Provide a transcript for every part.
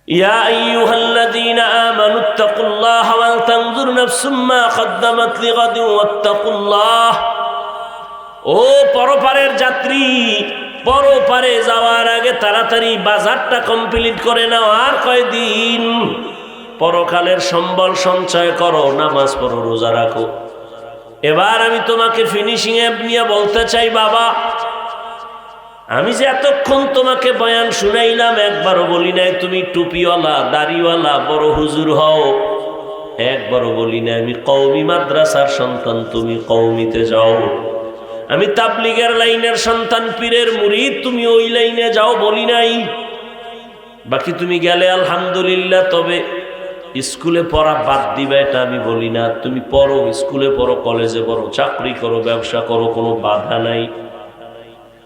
ইয়া আইয়ুহাল্লাযীনা আমানুত্তাকুল্লাহা ওয়াল তানজুর নাফসুম মা কদ্দামাত লিগাদিন ওয়াত্তাকুল্লাহ। ও পরপারের যাত্রী, পরপারে যাওয়ার আগে তাড়াতাড়ি বাজারটা কমপ্লিট করে নাও। আর কয়দিন? পরকালের সম্বল সঞ্চয় করো, নামাজ পড়ো, রোজা রাখো। এবার আমি তোমাকে ফিনিশিং এ নিয়ে বলতে চাই, বাবা, আমি যে এতক্ষণ তোমাকে বয়ান শুনাইলাম, একবারও বলি নাই তুমি টুপিওয়ালা দাড়িওয়ালা বড় হুজুর হও, একবারও বলি নাই আমি কওমি মাদ্রাসার সন্তান তুমি কওমিতে যাও, আমি তাবলিগের লাইনের সন্তান পীরের মুরিদ তুমি ওই লাইনে যাও, বলি নাই। বাকি তুমি গেলে আলহামদুলিল্লাহ, তবে স্কুলে পড়া বাদ দিবে এটা আমি বলি না। তুমি পড়ো, স্কুলে পড়ো, কলেজে পড়ো, চাকরি করো, ব্যবসা করো, কোনো বাধা নাই।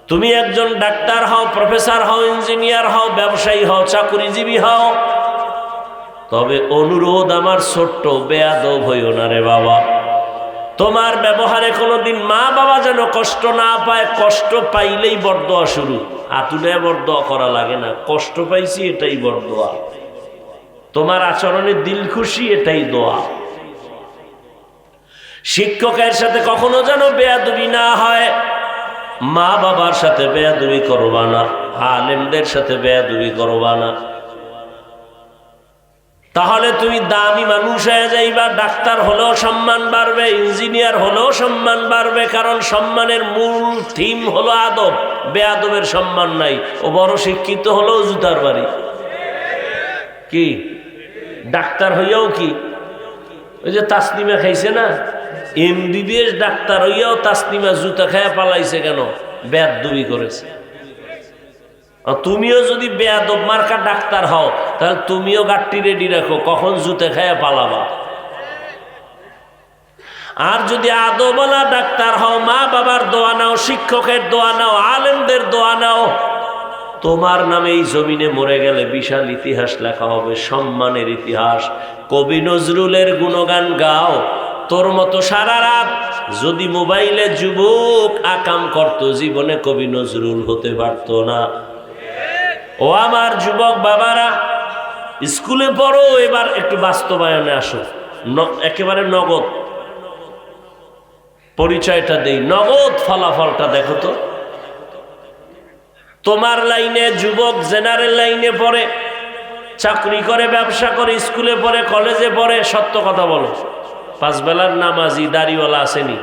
তুমি একজন ডাক্তার হও, প্রফেসর হও, ইঞ্জিনিয়ার হও, ব্যবসায়ী হও, চাকরিজীবী হও, তবে অনুরোধ আমার ছোট্ট, বেয়াদব হইও না রে বাবা। তোমার ব্যবহারে কোনোদিন মা বাবা যেন কষ্ট না পায়। কষ্ট পাইলেই বরদোয়া শুরু। আতুলে বরদোয়া করা লাগে না, কষ্ট পাইছি এটাই বরদোয়া। তোমার আচরণে দিল খুশি, এটাই দোয়া। শিক্ষকের সাথে কখনো যেন বেয়াদবি না হয়। মা বাবার সাথে বেয়াদবি করবা না, আলেমদের সাথে বেয়াদবি করবা না। তাহলে তুমি দামি মানুষ হয়ে যাইবা। ডাক্তার হলেও সম্মান বাড়বে, ইঞ্জিনিয়ার হলেও সম্মান বাড়বে, কারণ সম্মানের মূল থিম হলো আদব। বেয়াদবের সম্মান নাই। ও বড় শিক্ষিত হলেও জুতার বাড়ি। কি ডাক্তার হইয়াও কি ওই যে তাসনিমা খাইছে না, এমবিবিএস ডাক্তার হইয়াও তাসনিমা জুতা খায়া পালাইছে কেন? বেয়াদবি করেছে। তুমিও যদি বেয়াদব মার্কা ডাক্তার হও, তাহলে তুমিও গাট্টি রেডি রাখো, কখন জুতে খায়া পালাবা। আর যদি আদবওয়ালা ডাক্তার হও, মা বাবার দোয়া নাও, শিক্ষকের দোয়া নাও, আলেমদের দোয়া নাও, তোমার নামে এই জমিনে মরে গেলে বিশাল ইতিহাস লেখা হবে, সম্মানের ইতিহাস। কবি নজরুলের গুণগান গাও। তোর মতো সারা রাত যদি মোবাইলে যুবক আকাম করত, জীবনে কবি নজরুল হতে পারত না। ও আমার যুবক বাবারা, স্কুলে পড়ো, এবার একটু বাস্তবায়নে আসো। একেবারে নগদ পরিচয়টা দেই, নগদ ফলাফলটা দেখো তো। তোমার লাইনে যুবক জেনারেল লাইনে পড়ে, চাকরি করে, ব্যবসা করে, স্কুলে পড়ে, কলেজে পড়ে, সত্য কথা বলো, 5 বেলার নামাজি দাড়িওয়ালা আসেনি?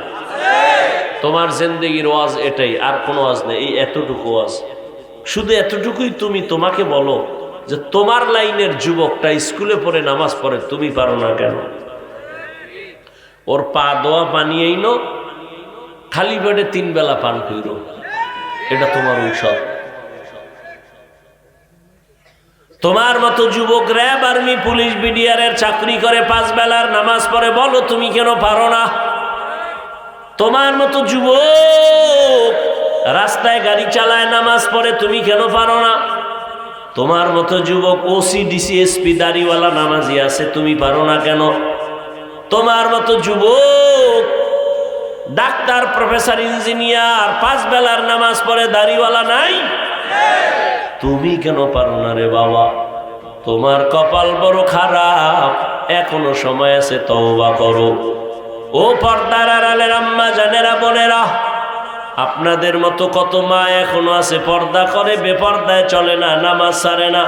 তোমার জিন্দেগির ওয়াজ এটাই, আর কোনো ওয়াজ নেই, এই এতটুকু ওয়াজ। শুধু এতটুকুই তুমি তোমাকে বলো যে তোমার লাইনের যুবকটা স্কুলে পড়ে, নামাজ পড়ে, তুমি পারো না কেন? ওর পা দোয়া পানি আইনো, খালি পেটে 3 বেলা পান কইরো, এটা তোমার ঔষধ। তোমার মতো যুবক র্যাব, আর্মি, পুলিশ, বিডিআরের চাকরি করে, 5 বেলার নামাজ পড়ে, বলো তুমি কেন পারো না? তোমার মতো যুবক রাস্তায় গাড়ি চালায়, নামাজ পড়ে, তুমি কেন পারো না? তোমার মতো যুবক ওসি, ডিসি, এসপি দাড়িওয়ালা নামাজি আছে, তুমি পারো না কেন? তোমার মতো যুবক ডাক্তার, প্রফেসর, ইঞ্জিনিয়ার, 5 বেলার নামাজ পড়ে, দাড়িওয়ালা নাই, তুমি কেন পারো না রে বাবা? তোমার কপাল বড় খারাপ, এখনো সময় আছে, তওবা করো। ও পর্দার আড়ালের আম্মা জানেরা, বোনেরা, আপনাদের মতো কত মা এখনো আছে, পর্দা করে, বেপর্দায় চলে না, নামাজ ছাড়ে না,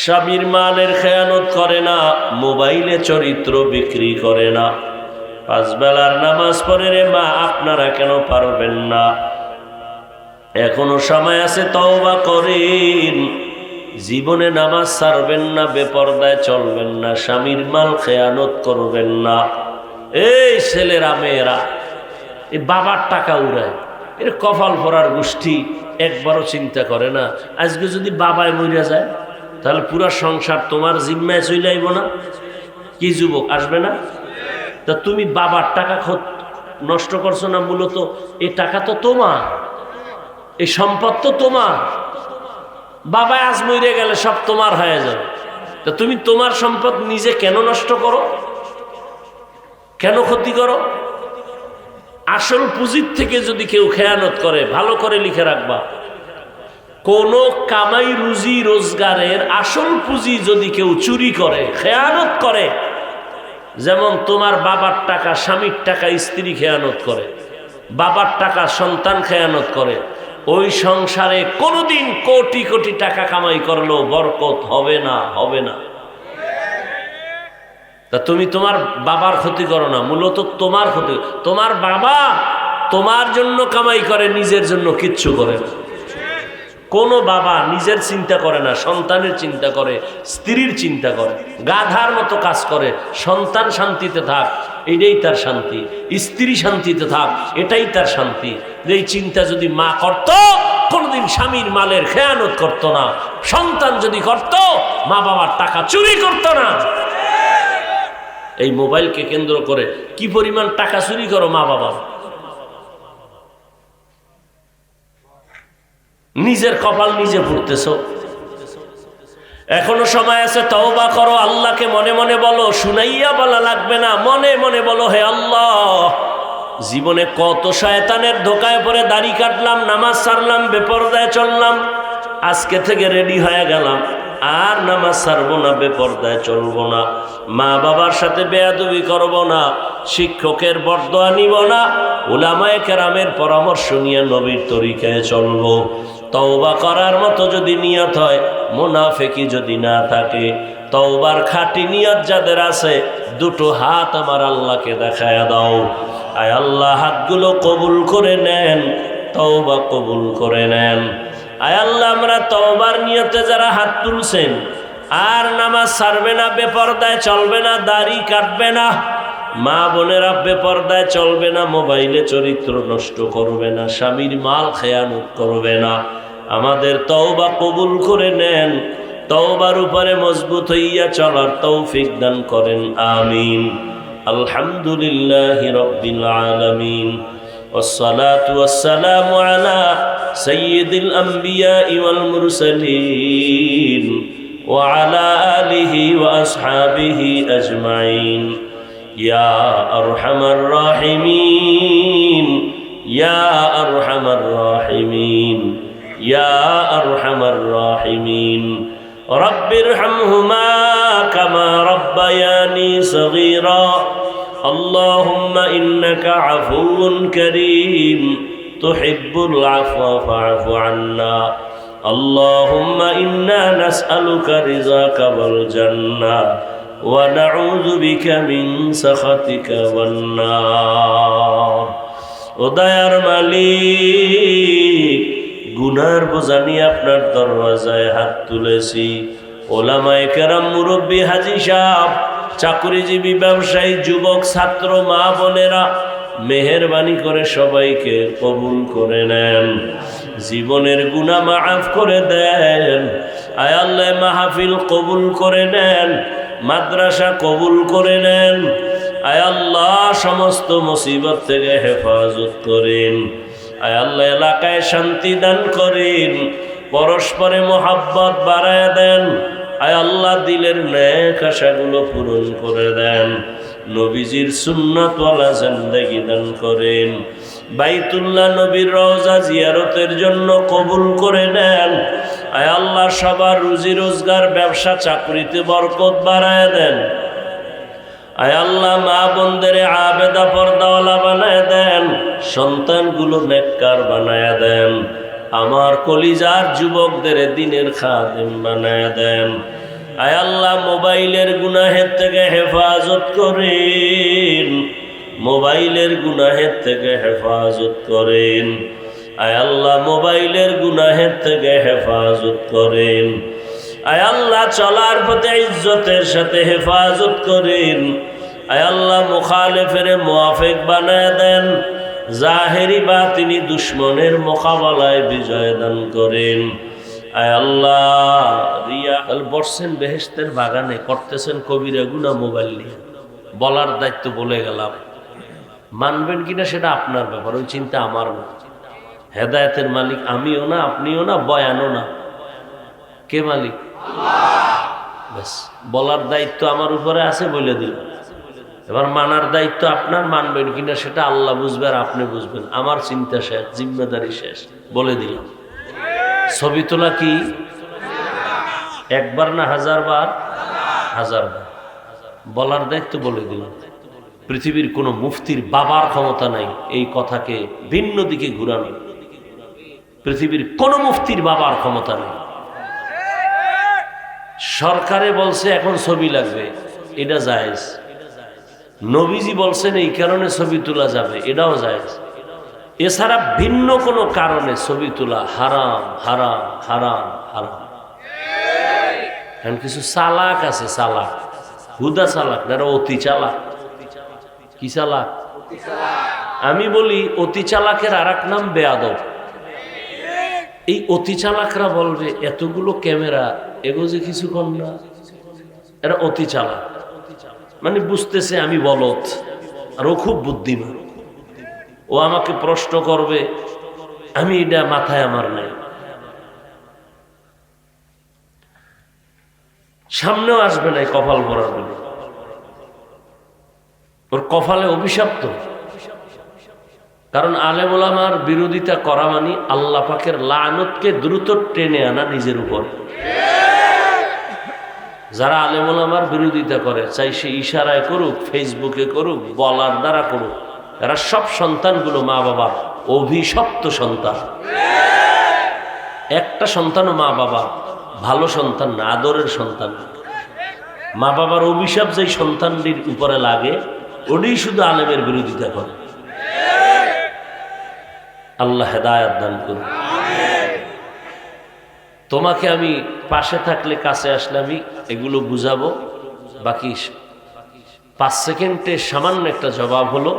স্বামীর মালের খেয়ানত করে না, মোবাইলে চরিত্র বিক্রি করে না, 5 বেলার নামাজ পড়ে রে মা, আপনারা কেন পারবেন না? এখনো সময় আছে, তওবা করেন। জীবনে নামাজ ছাড়বেন না, বেপর্দায় চলবেন না, স্বামীর মাল খেয়ানত করবেন না। এই ছেলেরা, মেয়েরা, এই বাবার টাকা উড়ায়, এর কপাল পরার গোষ্ঠী একবারও চিন্তা করে না, আজকে যদি বাবায় মরিয়া যায় তাহলে পুরা সংসার তোমার জিম্মায় চলে আইব না? কি যুবক আসবে না? তা তুমি বাবার টাকা নষ্ট করছো না? মূলত এই টাকা তো তোমার, এই সম্পদ তো তোমার। বাবা আজ মরে গেলে সব তোমার হয়ে যাবে। তা তুমি তোমার সম্পদ নিজে কেন নষ্ট করো, কেন ক্ষতি করো? আসল পুঁজির থেকে যদি কেউ খেয়ানত করে, ভালো করে লিখে রাখবা, কোন কামাই রুজি রোজগারের আসল পুঁজি যদি কেউ চুরি করে, খেয়ানত করে, যেমন তোমার বাবার টাকা স্বামীর টাকা স্ত্রী খেয়ানত করে, বাবার টাকা সন্তান খেয়ানত করে, ওই সংসারে কোনোদিন কোটি কোটি টাকা কামাই করলেও বরকত হবে না, হবে না। তা তুমি তোমার বাবার ক্ষতি করো না, মূলত তোমার ক্ষতি। তোমার বাবা তোমার জন্য কামাই করে, নিজের জন্য কিচ্ছু করে না। কোনো বাবা নিজের চিন্তা করে না, সন্তানের চিন্তা করে, স্ত্রীর চিন্তা করে, গাধার মতো কাজ করে। সন্তান শান্তিতে থাক, এটাই তার শান্তি, স্ত্রী শান্তিতে থাক, এটাই তার শান্তি। এই চিন্তা যদি মা করত, কোনোদিন স্বামীর মালের খেয়ানত করতো না। সন্তান যদি করত, মা বাবার টাকা চুরি করতো না। এই মোবাইলকে কেন্দ্র করে কি পরিমাণ টাকা চুরি করো মা বাবা। নিজের কপাল নিজে ফুটতেছ। এখনো সময় আছে, তওবা করো, আল্লাহকে মনে মনে বলো, শুনাইয়া বলা লাগবে না, মনে মনে বলো, হে আল্লাহ, জীবনে কত শয়তানের ধোকায় পড়ে দাড়ি কাটলাম, নামাজ ছাড়লাম, বেপরদায় চললাম, আজকে থেকে রেডি হয়ে গেলাম, আর নামাজ ছাড়বো না, বেপরদায় চলবো না, মা বাবার সাথে বেয়াদবি করবো না, শিক্ষকের বরদোয়া নিব না, উলামায়ে কেরামের পরামর্শ নিয়ে নবীর তরিকায় চলবো। তওবা করার মতো যদি নিয়ত হয়, মুনাফিকি যদি না থাকে, তওবার খাঁটি নিয়ত যাদের আছে, দুটো হাত আমার আল্লাহকে দেখায়া দাও। আয় আল্লাহ, হাতগুলো কবুল করে নেন, তওবা কবুল করে নেন। আয় আল্লাহ, আমরা তওবার নিয়তে যারা হাত তুলছেন, আর নামাজ ছাড়বে না, বেপরদায় চলবে না, দাড়ি কাটবে না, মা বোনেরা বেপরদায় চলবে না, মোবাইলে চরিত্র নষ্ট করবে না, স্বামীর মাল খেয়ানত করবে না, আমাদের তওবা কবুল করে নেন। তওবার উপরে মজবুত হইয়া চলার তৌফিক দান করেন, আমিন। আলহামদুলিল্লাহি রাব্বিল আলামিন, والصلاة والسلام على سيد الأنبياء والمرسلين وعلى آله وأصحابه أجمعين يا أرحم الراحمين يا أرحم الراحمين يا أرحم الراحمين رب ارحمهما كما ربياني صغيرا اللهم إنك عفو كريم تحب العفو فاعف عنا اللهم إنا نسألك رضاك والجنة ونعوذ بك من سخطك والنار ও দয়ার মালিক, গুনার বোঝা নিয়ে আপনার দরওয়াজায় হাত তুলেছি। ওলামায়ে কেরাম, মুরব্বী, হাজী সাহেব, চাকরিজীবী, ব্যবসায়ী, যুবক, ছাত্র, মা বোনেরা, মেহেরবানি করে সবাইকে কবুল করে নেন, জীবনের গুনাহ মাফ করে দেন। আয় আল্লাহ, মাহফিল কবুল করে নেন, মাদ্রাসা কবুল করে নেন। আয় আল্লাহ, সমস্ত মুসিবত থেকে হেফাজত করেন। আয় আল্লাহ, এলাকায় শান্তি দান করেন, পরস্পরে মোহাব্বত বাড়ায় দেন। আয় আল্লাহ, দিলের নেক আশাগুলো পূরণ করে দেন, নবীজির সুন্নাতওয়ালা জিন্দেগি দান করেন। বাইতুল্লাহ নবীর রওজা জিয়ারতের জন্য কবুল করে নেন। আয় আল্লাহ, সবার রুজি রোজগার, ব্যবসা চাকরিতে বরকত বাড়ায় দেন। আয় আল্লাহ, মা বোনদের আবেদা পর্দাওয়ালা বানায় দেন, সন্তানগুলো নেককার বানায় দেন। আমার কলিজার যুবকদের দিনের খাদেম বানায় দেন। আয় আল্লাহ, মোবাইলের গুনাহের থেকে হেফাজত করেন, মোবাইলের গুনাহের থেকে হেফাজত করেন। আয় আল্লাহ, মোবাইলের গুনাহের থেকে হেফাজত করেন। আয় আল্লাহ, চলার পথে ইজ্জতের সাথে হেফাজত করেন। আয় আল্লাহ, মুখালেফের মুওয়াফিক বানায় দেন, জাহেরি বাতিনি দুশ্মনের মোকাবেলায় বিজয় দান করেন। আয় আল্লাহ, রিয়া বসছেন বেহেশতের বাগানে, করতেছেন কবিরা গুনাহ মোবাইল নিয়ে, বলার দায়িত্ব বলে গেলাম, মানবেন কিনা সেটা আপনার ব্যাপার, ওই চিন্তা আমার না। হেদায়েতের মালিক আমিও না, আপনিও না, বয়ানও না। কে মালিক? ব্যাস, বলার দায়িত্ব আমার উপরে আছে, বলে দিল। এবার মানার দায়িত্ব আপনার, মানবেন কিনা সেটা আল্লাহ বুঝবে আর আপনি বুঝবেন। আমার চিন্তা শেষ, জিম্মেদারি শেষ, বলে দিলাম। ছবি তোলা কি একবার না হাজারবার? হাজারবার। বলার দায়িত্ব বলে দিল। পৃথিবীর কোনো মুফতির বাবার ক্ষমতা নাই এই কথাকে ভিন্ন দিকে ঘুরানো। পৃথিবীর কোনো মুফতির বাবার ক্ষমতা নেই। সরকারে বলছে এখন ছবি লাগবে, এটা জায়েজ। নবীজি বলছেন এই কারণে ছবি তোলা যাবে, এটাও জায়েজ। এছাড়া ভিন্ন কোনো কারণে ছবি তোলা হারাম, হারাম, হারাম, হারাম। কারণ কিছু চালাক আছে, চালাক, হুদা চালাক, যারা অতি চালাক। কি চালাক? আমি বলি অতি চালাকের আর এক নাম বেয়াদব। এই অতি চালাকরা বলবে এতগুলো ক্যামেরা, এগো যে কিছু কম না, এরা অতি চালাক। মানে বুঝতেছে আমি বলদ, আর ও খুব বুদ্ধিমান। ও আমাকে প্রশ্ন করবে, আমি এটা মাথায় আমার নাই। সামনেও আসবে না কপাল ভরার বলে। ওর কপালে অভিশপ্ত। কারণ আলেম ওলামার বিরোধিতা করা মানে আল্লাহ পাকের লানতকে দ্রুত টেনে আনা নিজের উপর। যারা আলেম ওলামার বিরোধিতা করে, চাই সে ইশারায় করুক, ফেসবুকে করুক, বলার দ্বারা করুক, এরা সব সন্তানগুলো মা বাবার অভিশপ্ত সন্তান। একটা সন্তানও মা বাবা ভালো সন্তান না, আদরের সন্তান। মা বাবার অভিশাপ যেই সন্তানটির উপরে লাগে, ওটাই শুধু আলেমের বিরোধিতা করে। আল্লাহ হেদায়েত দান করুন। তোমাকে আমি পাশে থাকলে, কাছে আসলে আমি এগুলো বুঝাবো। বাকি 5 সেকেন্ডে সামান্য একটা জবাব হলো,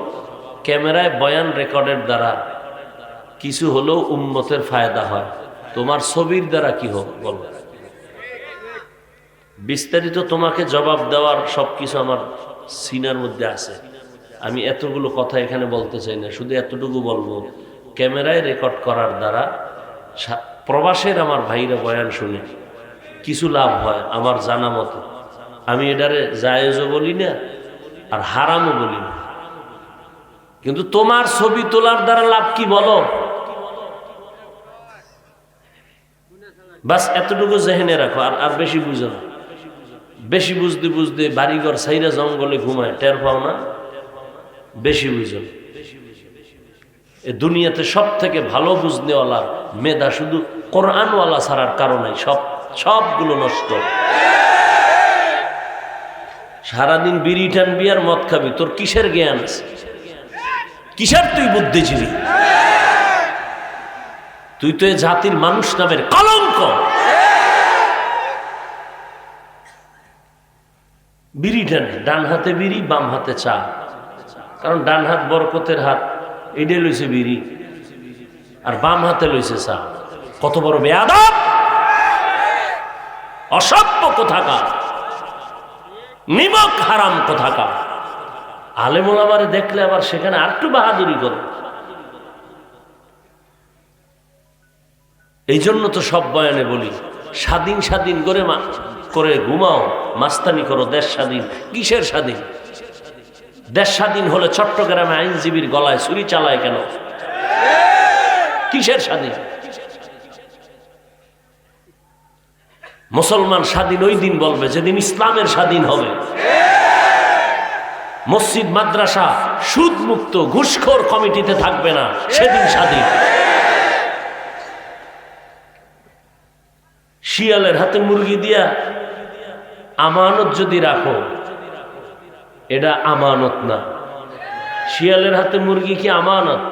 ক্যামেরায় বয়ান রেকর্ডের দ্বারা কিছু হলেও উম্মতের ফায়দা হয়, তোমার ছবির দ্বারা কি হোক বলো। বিস্তারিত তোমাকে জবাব দেওয়ার সবকিছু আমার সিনার মধ্যে আছে। আমি এতগুলো কথা এখানে বলতে চাই না, শুধু এতটুকু বলবো, ক্যামেরায় রেকর্ড করার দ্বারা প্রবাসের আমার ভাইরা বয়ান শুনে কিছু লাভ হয় আমার জানা মতো। আমি এটারে জায়েজও বলি না আর হারামও বলি না। কিন্তু তোমার ছবি তোলার দ্বারা লাভ কি বলো? বাস এতটুকু জেহেনে রাখো, আর বেশি বুঝো না। বেশি বুঝতে বুঝতে বাড়িঘর সাইরা জঙ্গলে ঘুমায়, টের পাও না। বেশি বুঝো না। এ দুনিয়াতে সব থেকে ভালো বুঝনেওয়ালা মেধা শুধু কোরআনওয়ালা ছাড়ার কারণে সবগুলো নষ্ট। সারাদিন বিড়ি টানবি আর মদ খাবি, তোর কিসের জ্ঞান আছে? কিসের তুই বুদ্ধিজীবী? তুই তো এ জাতির মানুষ নামের কলঙ্ক। বিড়ি টানে, ডান হাতে বিড়ি, বাম হাতে চা। কারণ ডান হাত বরকতের হাত, এইটাই লইছে বিড়ি, আর বাম হাতে লইছে চা। কত বড় বেয়াদব, অসভ্য কোথাকার, নিমক হারাম কোথাকার। আলেম ওলামারে দেখলে আবার সেখানে আর একটু বাহাদুরি করে। এই জন্য তো সব বয়ানে বলি, স্বাধীন স্বাধীন করে ঘুমাও, মাস্তানি করো। দেশ স্বাধীন কিসের স্বাধীন? দেশ স্বাধীন হলে চট্টগ্রামে আইনজীবীর গলায় ছুরি চালায় কেন? কিসের স্বাধীন? মুসলমান স্বাধীন ওই দিন বলবে যেদিন ইসলামের স্বাধীন হবে। মসজিদ মাদ্রাসা সুদ মুক্ত, ঘুষখোর কমিটিতে থাকবে না, সেদিন স্বাধীন। শিয়ালের হাতে মুরগি দিয়া আমানত যদি রাখো, এটা আমানত না। শিয়ালের হাতে মুরগি কি আমানত?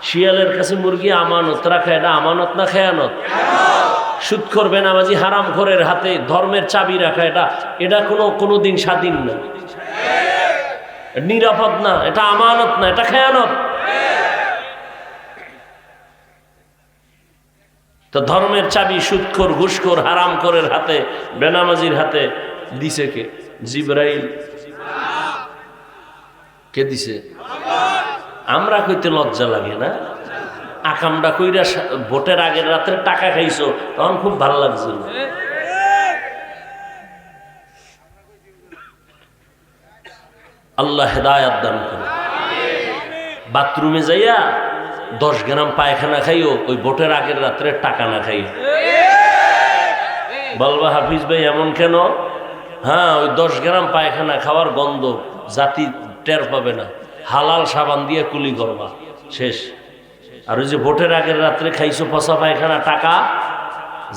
শিয়ালের কাছে মুরগি আমানত রাখা, এটা আমানত না খেয়ানত? সুদখোর বেনামাজি হারামখোরের হাতে ধর্মের চাবি রাখা, এটা কোনোদিন স্বাধীন না, নিরাপদ না, এটা আমানত না, এটা খেয়ানত। তো ধর্মের চাবি সুদখোর, ঘুষখোর, হারামখোরের হাতে, বেনামাজির হাতে দিছে কে? জিবরাইল। কে দিছে? আমরা কইতে লজ্জা লাগে না? আকামটা কইরা ভোটের আগের রাতে টাকা খাইছো, তখন খুব ভালো লাগছিল। আল্লাহ হেদায়েত দান করে। বাথরুমে যাইয়া 10 গ্রাম পায়খানা খাইও ওই ভোটের আগের রাত্রে টাকা না খাইও। বলবা হাফিজ ভাই এমন কেন? হ্যাঁ, ওই 10 গ্রাম পায়খানা খাওয়ার গন্ধ জাতি টের পাবে না, হালাল সাবান দিয়ে কুলি করবা, শেষ। আর ওই যে ভোটের আগের রাত্রে খাইছো পচা পায়খানা, টাকা,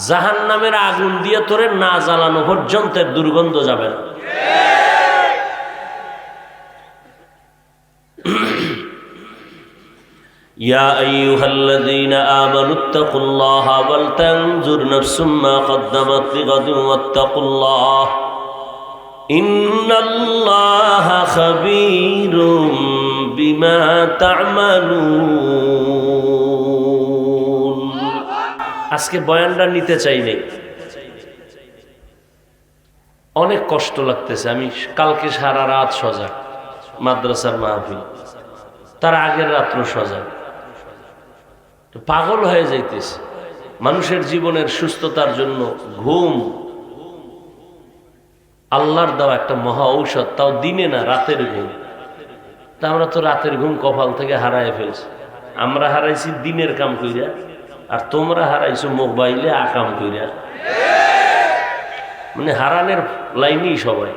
জাহান্নামের আগুন দিয়ে তোরে না জ্বালানো পর্যন্ত দুর্গন্ধ যাবে না। ইয়া আইয়ুহাল্লাযীনা আমানুত্তাকুল্লাহা ওয়াল তানজুর নাফসুম মা কদ্দামাত লিগাদিন ওয়াত্তাকুল্লাহ ইন্নাল্লাহা খাবীরুম বিমা তা'মালুন। আজকে বয়ানটা নিতে চাইনি, অনেক কষ্ট লাগতেছে। আমি কালকে সারা রাত সজাগ, মাদ্রাসার মাহফিল, তার আগের রাত্র সজাগ, পাগল হয়ে যাইতেছে। মানুষের জীবনের সুস্থতার জন্য ঘুম আল্লাহর দেওয়া একটা মহা ঔষধ, তাও দিনে না, রাতের ঘুম। তা আমরা তো রাতের ঘুম কপাল থেকে হারায় ফেলছি। আমরা হারাইছি দিনের কাম কইরা, আর তোমরা হারাইছো মোবাইলে আকাম কইরা। মানে হারানের লাইনই সবাই।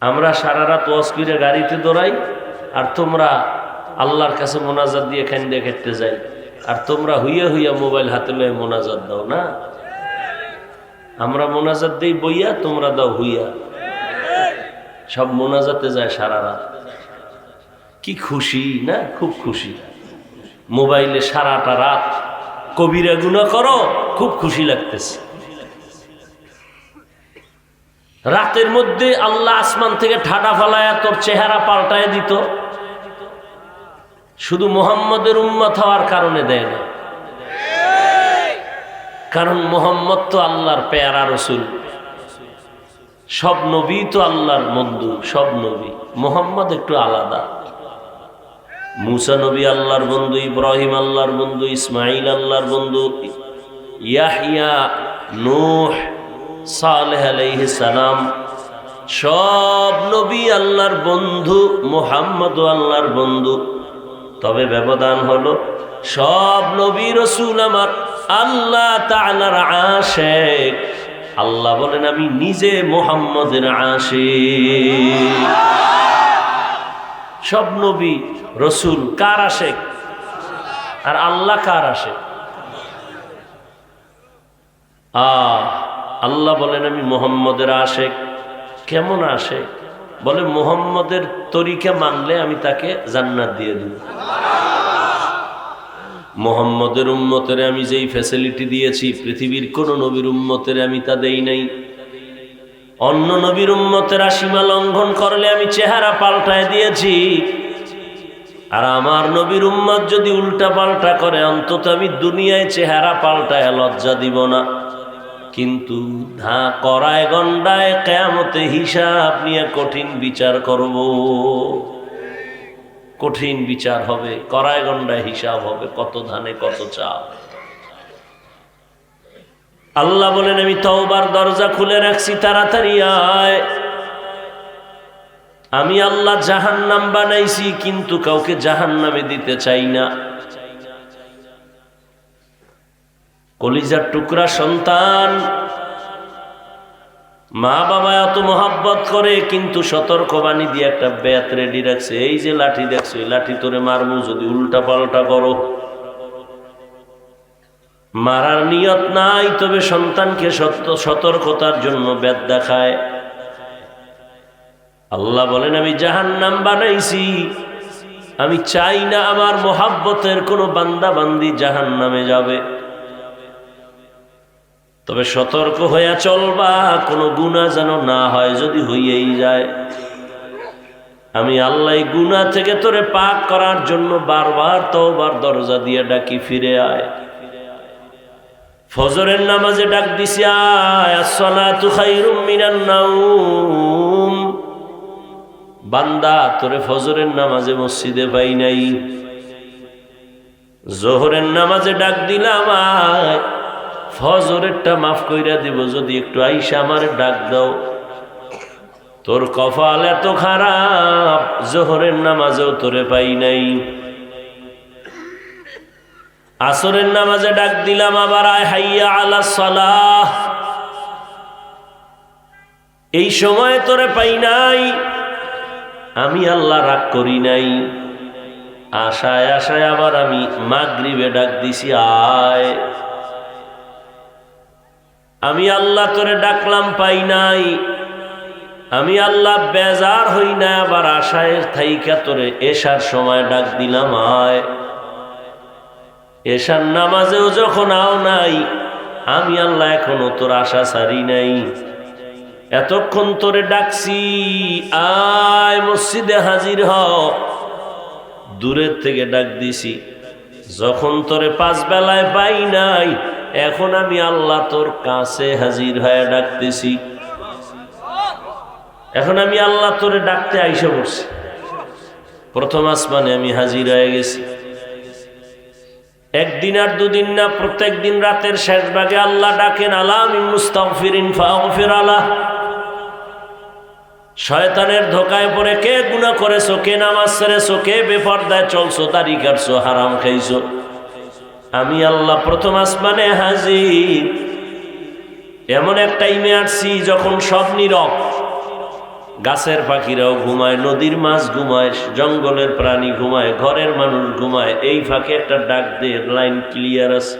আমরা সারা রাত ওয়াজ কইরা গাড়িতে দৌড়াই, আর তোমরা আল্লাহর কাছে মোনাজাত দিয়ে খান্দে খেতে যাই, আর তোমরা হুইয়া হুইয়া মোবাইল হাতে লয়ে মোনাজাত দাও না। আমরা মোনাজাত দেই বইয়া, তোমরা দাও হুইয়া। সব মোনাজাতে যায় সারা রাত। কি খুশি না, খুব খুশি। মোবাইলে সারাটা রাত কবিরা গুনাহ করো, খুব খুশি লাগতেছে। রাতের মধ্যে আল্লাহ আসমান থেকে ঠাডা ফালায়া তোর চেহারা পাল্টায় দিত, শুধু মুহাম্মদের উম্মত হওয়ার কারণে দেয় না। কারণ মুহাম্মদ তো আল্লাহর পেয়ারা রসুল, সব নবী তো আল্লাহর বন্ধু, সব নবী। মুহাম্মদ একটু আলাদা। মুসা নবী আল্লাহর বন্ধু, ইব্রাহিম আল্লাহর বন্ধু, ইসমাইল আল্লাহর বন্ধু, ইয়াহইয়া, নূহ, সালেহ আলাইহিস সালাম, সব নবী আল্লাহর বন্ধু। মুহাম্মদ আল্লাহর বন্ধু। তবে ব্যবধান হলো, সব নবী রাসূল আমার আল্লাহ তাআলার আশিক। আল্লাহ বলেন আমি নিজে মুহাম্মদের আশিক। সব নবী রাসূল কার আশিক? আর আল্লাহ কার আশিক? আল্লাহ বলেন আমি মুহাম্মদের আশিক। কেমন আশিক? বলে মুহাম্মদের তরিকা মানলে আমি তাকে জান্নাত দিয়ে দেব। মুহাম্মদের উম্মতের আমি যেই ফ্যাসিলিটি দিয়েছি, পৃথিবীর কোন নবীর উম্মতের আমি তা দেই নাই। অন্য নবীর উম্মতেরা সীমা লঙ্ঘন করলে আমি চেহারা পাল্টায় দিয়েছি, আর আমার নবীর উম্মত যদি উল্টা পাল্টা করে, অন্তত আমি দুনিয়ায় চেহারা পাল্টায় লজ্জা দিব না। কিন্তু করায় গন্ডায় কিয়ামতে হিসাব নিয়ে কঠিন বিচার করব। কঠিন বিচার হবে, করায় গন্ডায় হিসাব হবে, কত ধানে কত চাল। আল্লাহ বলেন আমি তওবার দরজা খুলে রাখছি, তাড়াতাড়ি আয়। আমি আল্লাহ জাহান্নাম বানাইছি, কিন্তু কাউকে জাহান্নামে দিতে চাই না। কলিজার টুকরা সন্তান, মা বাবা এত মহাব্বত করে, কিন্তু সতর্কবাণী দিয়ে একটা ব্যাত রেডি রাখছে। এই যে লাঠি দেখছো, এই লাঠি তোরে মারবো যদি উল্টা পাল্টা করো। মারার নিয়ত নাই, তবে সন্তানকে সতর্কতার জন্য ব্যাত দেখায়। আল্লাহ বলেন আমি জাহান্নাম বানাইছি, আমি চাই না আমার মহাব্বতের কোনো বান্দা বান্দি জাহান্নামে যাবে। তবে সতর্ক হইয়া চলবা, কোনো গুনাহ যেন না হয়। যদি হইয়াই যায়, আমি আল্লাহ গুনাহ থেকে তোরে পাক করার জন্য বারবার তওবার দরজা দিয়ে ডাকি, ফিরে আয়। ফজরের নামাজে ডাক দিছি, আয়, আসসালাতু খায়রুম মিনান নাওম। বান্দা তোরে ফজরের নামাজে মসজিদে পাই নাই, জোহরের নামাজে ডাক দিলাম, আয়, ফজরেরটা মাফ কইরা দিব, যদি একটু আইসা আমার ডাক দাও। তোর কপাল এত খারাপ, জোহরের নামাজেও তোরে পাই নাই। আসরের নামাজে ডাক দিলাম, আবার আয় হাইয়া আলাস সালাহ। এই সময় তোরে পাই নাই, আমি আল্লাহ রাগ করি নাই। আশায় আশায় আবার আমি মাগরিবে ডাক দিছি, আয়। আমি আল্লাহ তোরে ডাকলাম, পাই নাই, আমি আল্লাহ বেজার হই না, আবার আশায় থাইকা তোরে এশার সময় ডাক দিলাম, আয়। এশার নামাজেও যখন আও নাই, আমি আল্লাহ এখনো তোর আশা ছাড়ি নাই। এতক্ষণ তোরে ডাকছি, আয় মসজিদে হাজির হ। দূরের থেকে ডাক দিছি, যখন তোরে পাঁচ বেলায় পাই নাই, এখন আমি আল্লাহ তোর কাছে হাজির হয়ে ডাকতেছি। এখন আমি আল্লাহ তোরে ডাকতে আইসা পড়ছি, প্রথম আসমানে আমি হাজির হয়ে গেছি। একদিন আর দুদিন না, প্রত্যেক দিন রাতের শেষ ভাগে আল্লাহ ডাকেন, আলা মিন মুস্তাগফিরিন ফাগফির আলাহ। শয়তানের ধোকায় পড়ে কে গুনাহ করেছো, কে নামাজ ছেড়েছো, কে বেপরদায় চলছো, দাড়ি কাটছো, হারাম খাইছো, আমি আল্লাহ প্রথম আসমানে হাজির। এমন এক টাইমে আসছি যখন সব নীরব, গাছের পাখিরাও ঘুমায়, নদীর মাছ ঘুমায়, জঙ্গলের প্রাণী ঘুমায়, ঘরের মানুষ ঘুমায়। এই ফাঁকে একটা ডাক দিয়ে লাইন ক্লিয়ার আছে,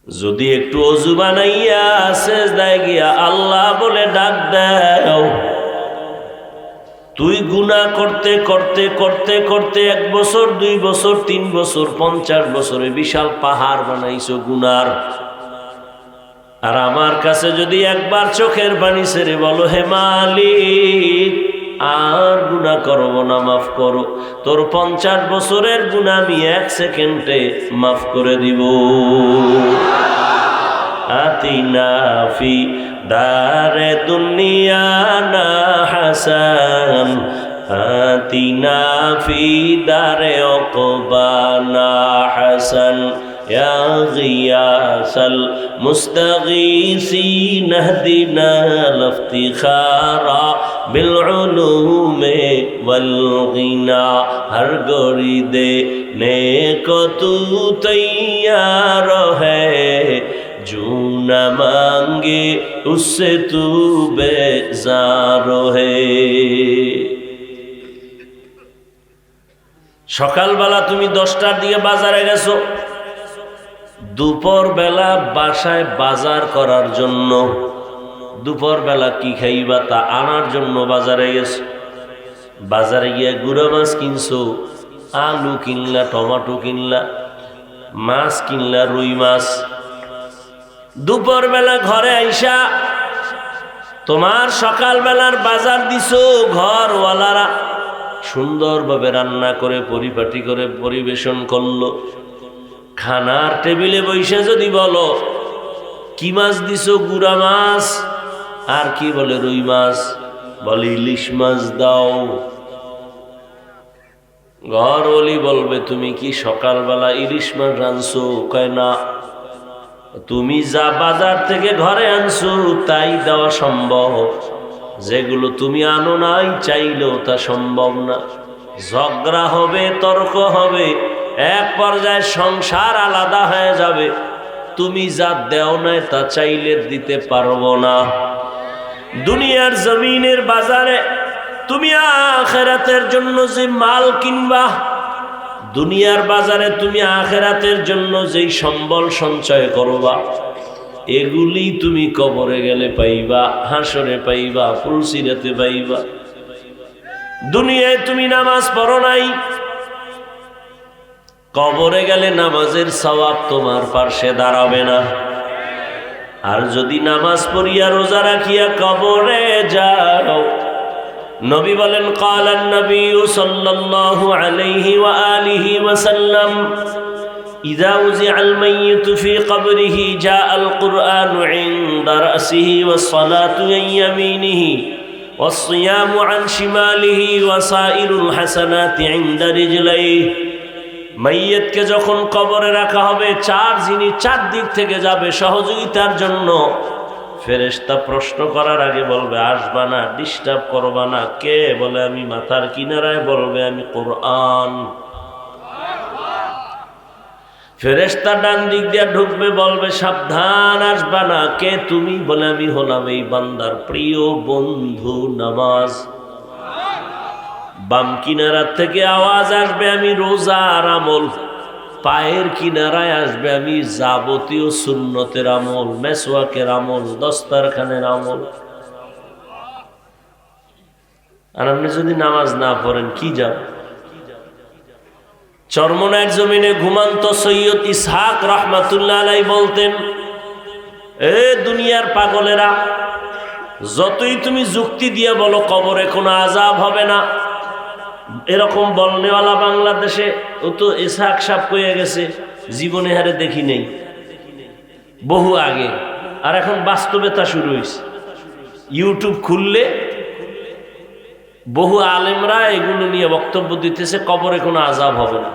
যদি একটু অজু বানাইয়া সেজদায় গিয়া আল্লাহ বলে ডাক দাও। তুই গুনাহ করতে করতে করতে করতে 1 বছর 2 বছর 3 বছর 50 বছরে বিশাল পাহাড় বানাইছো গুনার। আর আমার কাছে যদি একবার চোখের পানি ছেড়ে বলো, হে মালিক আর গুনাহ করব না, মাফ করো, তোর 50 বছরের গুনাহ আমি 1 সেকেন্ডে মাফ করে দিব। আতিনা ফি দারে দুনিয়া না হাসান, আতিনা ফি দারে উকবা না হাসান, ইয়া গিয়াসাল মুস্তাগীসিন ইহদিনা লিফতিখারা বিল উলুমে ওয়াল গিনা। হর গরি দেনে কো তু তৈয়ার হ্যায়, जो न मांगे उससे तू बेजार है। সকালবেলা তুমি 10টার দিকে বাজারে গেছো, দুপুর বেলা বাসায় বাজার করার জন্য, দুপুর বেলা কি খাইবা তা আনার জন্য বাজারে গেছো। বাজারে গিয়ে গুঁড়া মাছ কিনছো, আলু কিনলা, টমেটো কিনলা, মাছ কিনলা, রুই মাছ। দুপুর বেলা ঘরে আইসা তোমার সকালবেলার বাজার দিছো, ঘরওয়ালারা সুন্দরভাবে রান্না করে পরিপাটি করে পরিবেশন করলো। খানার টেবিলে বসে যদি বলো কি মাছ দিছো, গুড়া মাছ, আর কি বলে রুই মাছ, বলে ইলিশ মাছ দাও। ঘরওয়ালি বলবে তুমি কি সকালবেলা ইলিশ মাছ রাঁধছো? কয় না, তুমি যা বাজার থেকে ঘরে আনছো তাই দেওয়া সম্ভব, যেগুলো তুমি আনো নাই চাইলেও তা সম্ভব না। ঝগড়া হবে, তর্ক হবে, এক পর্যায়ে সংসার আলাদা হয়ে যাবে। তুমি যা দেও নাই তা চাইলে দিতে পারবো না। দুনিয়ার জমিনের বাজারে তুমি আখিরাতের জন্য যে মাল কিনবা, দুনিয়ার বাজারে তুমি আখিরাতের জন্য যেই সম্বল সঞ্চয় করবা, এগুলি তুমি কবরে গেলে পাইবা, হাসরে পাইবা, ফুলসিরাতে পাইবা। দুনিয়ায় তুমি নামাজ পড়ো নাই, কবরে গেলে নামাজের সওয়াব তোমার পাশে দাঁড়াবে না। আর যদি নামাজ পড়িয়া রোজা রাখিয়া কবরে যাও, নবী বলেন, ক্বালান নবী সাল্লাল্লাহু আলাইহি ওয়া আলিহি ওয়া সাল্লাম, ইযা উযিআল মাইয়িতু ফি কবরিহি জাআল কুরআনু ইনদা রাসিহি ওয়াস সালাতু আন ইয়ামিনিহি ওয়াস সিয়ামু আন শিমালিহি ওয়া সাইরুল হাসানাতি ইনদা রিজলাইহি। মাইয়িতকে যখন কবরে রাখা হবে, 4 জিনিস 4 দিক থেকে যাবে সহযোগিতার জন্য। ফেরেশতা প্রশ্ন করার আগে বলবে, আসবা না, ডিস্টার্ব করবা না। কে বলে, আমি মাথার কিনারায়, বলবে আমি কোরআন। ফেরেশতা ডান দিক দিয়ে ঢুকবে, বলবে সাবধান, আসবা না। কে তুমি? বলে আমি হলাম এই বান্দার প্রিয় বন্ধু নামাজ। বাম কিনারার থেকে আওয়াজ আসবে আমি রোজার আমল, পায়ের কিনারায় আসবে আমি যাবতীয় সুন্নতের আমল, মেসওয়াকের আমল, দস্তারখানের আমল। আর আপনি যদি নামাজ না পড়েন কি যাব? চরমনায়ের জমিনে ঘুমান্ত সৈয়দ ইসহাক রহমাতুল্লাহ আলাইহি বলতেন, এ দুনিয়ার পাগলেরা, যতই তুমি যুক্তি দিয়ে বলো কবরে কোনো আযাব হবে না, এরকম বলনেওয়ালা বাংলাদেশে ও তো ইসহাক সাহেব কয়ে গেছে, জীবনে হারে দেখি নেই, বহু আগে। আর এখন বাস্তবতা শুরু হয়েছে। ইউটিউব খুললে বহু আলেমরা এগুলো নিয়ে বক্তব্য দিতেছে, কবরে কোনো আযাব হবে না।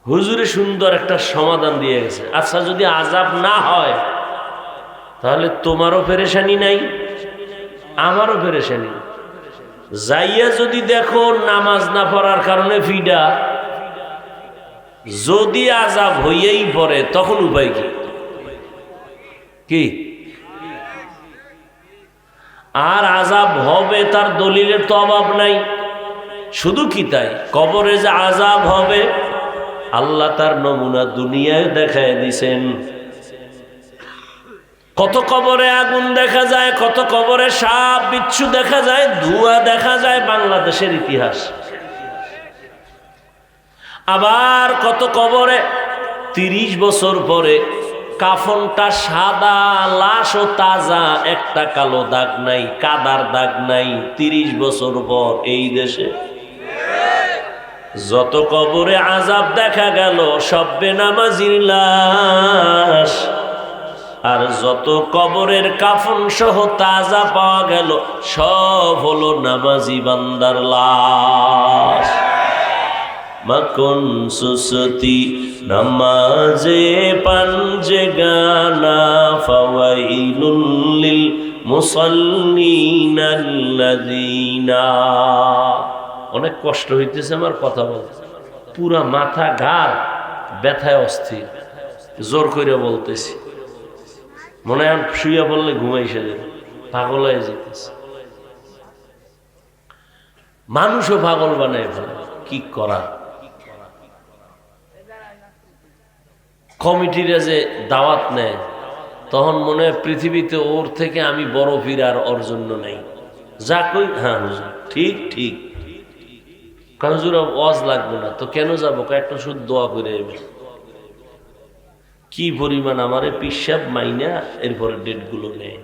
হুজুরে সুন্দর একটা সমাধান দিয়ে গেছে। আচ্ছা, যদি আযাব না হয় তাহলে তোমারও পেরেশানি নাই, আমারও পেরেশানি। যাইয়া যদি দেখো নামাজ না পড়ার কারণে ফিডা, যদি আযাব হইয়াই পড়ে তখন উপায় কি? কি আর আযাব হবে তার দলিলের তো অভাব নাই। শুধু কি তাই, কবরে যে আযাব হবে আল্লাহ তার নমুনা দুনিয়ায় দেখায় দিছেন। কত কবরে আগুন দেখা যায়, কত কবরে সাপ বিচ্ছু দেখা যায়, ধোঁয়া দেখা যায়, বাংলাদেশের ইতিহাস। আবার কত কবরে 30 বছর পরে কাফনটা সাদা, লাশও তাজা, একটা কালো দাগ নাই, কাদার দাগ নাই। 30 বছর পর এই দেশে যত কবরে আযাব দেখা গেল সব বেনামাজির লাশ, আর যত কবরের কাফন সহ তাজা পাওয়া গেল সব হলো নামাজি বান্দার লাশ। মাখন সুসতি নামাজে পাঞ্জে গানা, ফাওয়াইলুল লিল মুসাল্লিনাল্লাযিনা। অনেক কষ্ট হইতেছে আমার কথা বলতে, পুরা মাথা ঘাড় ব্যথায় অস্থির, জোর করে বলতেছি। মনে হয় শুইয়া বললে ঘুমাইছে যাবে, পাগল হয়ে যেতেছে। মানুষও পাগল বানায় ফেলে, কি করা। কমিটিরা যে দাওয়াত নেয় তখন মনে হয় পৃথিবীতে ওর থেকে আমি বড় পীর আর ওর জন্য নেই। যা কই হ্যাঁ হুজুর ঠিক ঠিক, হুজুর ওয়াজ লাগবে না তো কেন যাবো, একটা শুধু দোয়া করে এবে। কি পরিমাণ আমারে পিসাব মাইনা এরপরে ডেট গুলো নেয়।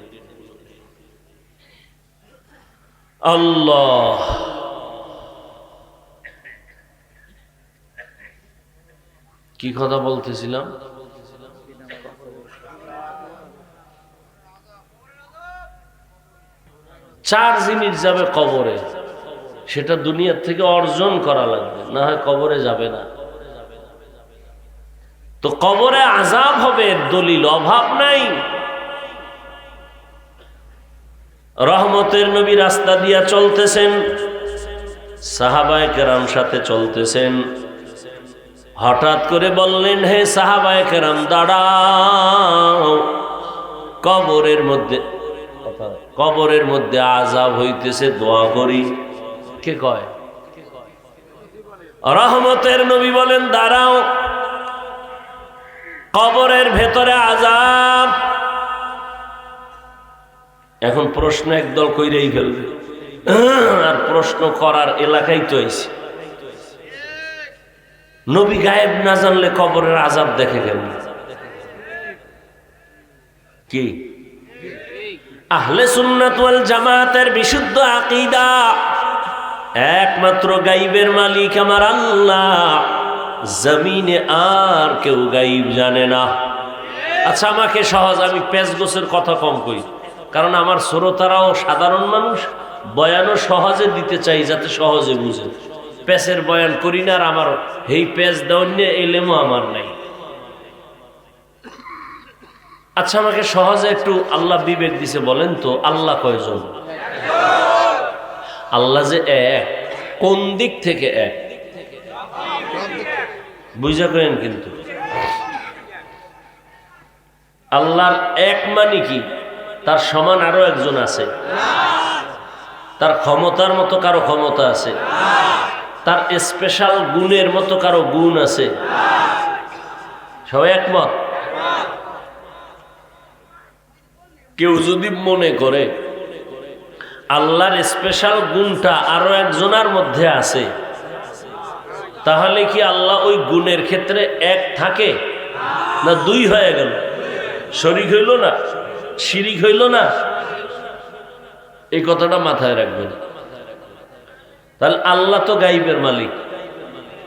আল্লাহ, কি কথা বলতেছিলাম? চার জিনিস যাবে কবরে, সেটা দুনিয়ার থেকে অর্জন করা লাগবে, না হয় কবরে যাবে না। তো কবরে আযাব হবে দলিল অভাব নাই। রহমতের নবী রাস্তা দিয়া চলতেছেন, সাহাবায়ে কেরাম সাথে চলতেছেন। হঠাৎ করে বললেন, হে সাহাবায়ে কেরাম দাঁড়াও, কবরের মধ্যে আযাব হইতেছে, দোয়া করি। কে কয়? রহমতের নবী বলেন দাঁড়াও, কবরের ভেতরে আযাব। এখন প্রশ্ন একদল কইরেই ফেলবে, আর প্রশ্ন করার এলাকায় তো আইছে। নবী গায়েব না জানলে কবরের আযাব দেখে গেল কি? আহলে সুন্নাত ওয়াল জামাতের বিশুদ্ধ আকীদা, একমাত্র গায়বের মালিক আমার আল্লাহ, জমিনে আর কেউ গায়ব জানে না। আচ্ছা আমাকে সহজ, আমি পেঁচ গোছের কথা কম কই, কারণ আমার শ্রোতারাও সাধারণ মানুষ, বয়ানও সহজে দিতে চাই যাতে সহজে বুঝে। পেঁচের বয়ান করি না, আর আমার এই পেঁচ দেওয়ার নিয়ে এলেমও আমার নাই। আচ্ছা আমাকে সহজে একটু আল্লাহ বিবেক দিছে, বলেন তো আল্লাহ কয়জন? আল্লাহ যে এক, কোন দিক থেকে এক? বুঝা করেন কিন্তু আল্লাহর এক মানে কি তার সমান আরো একজন আছে? তার ক্ষমতার মতো কারো ক্ষমতা আছে? তার স্পেশাল গুণের মতো কারো গুণ আছে? সবাই একমত? কেউ যদি মনে করে আল্লাহর স্পেশাল গুণটা আরো একজনের মধ্যে আছে, তাহলে কি আল্লাহ ওই গুণের ক্ষেত্রে এক থাকে না দুই হয়ে গেল? শরীক হইল না, শিরিক হইল না? এই কথাটা মাথায় রাখবেন। তাহলে আল্লাহ তো গায়েবের মালিক,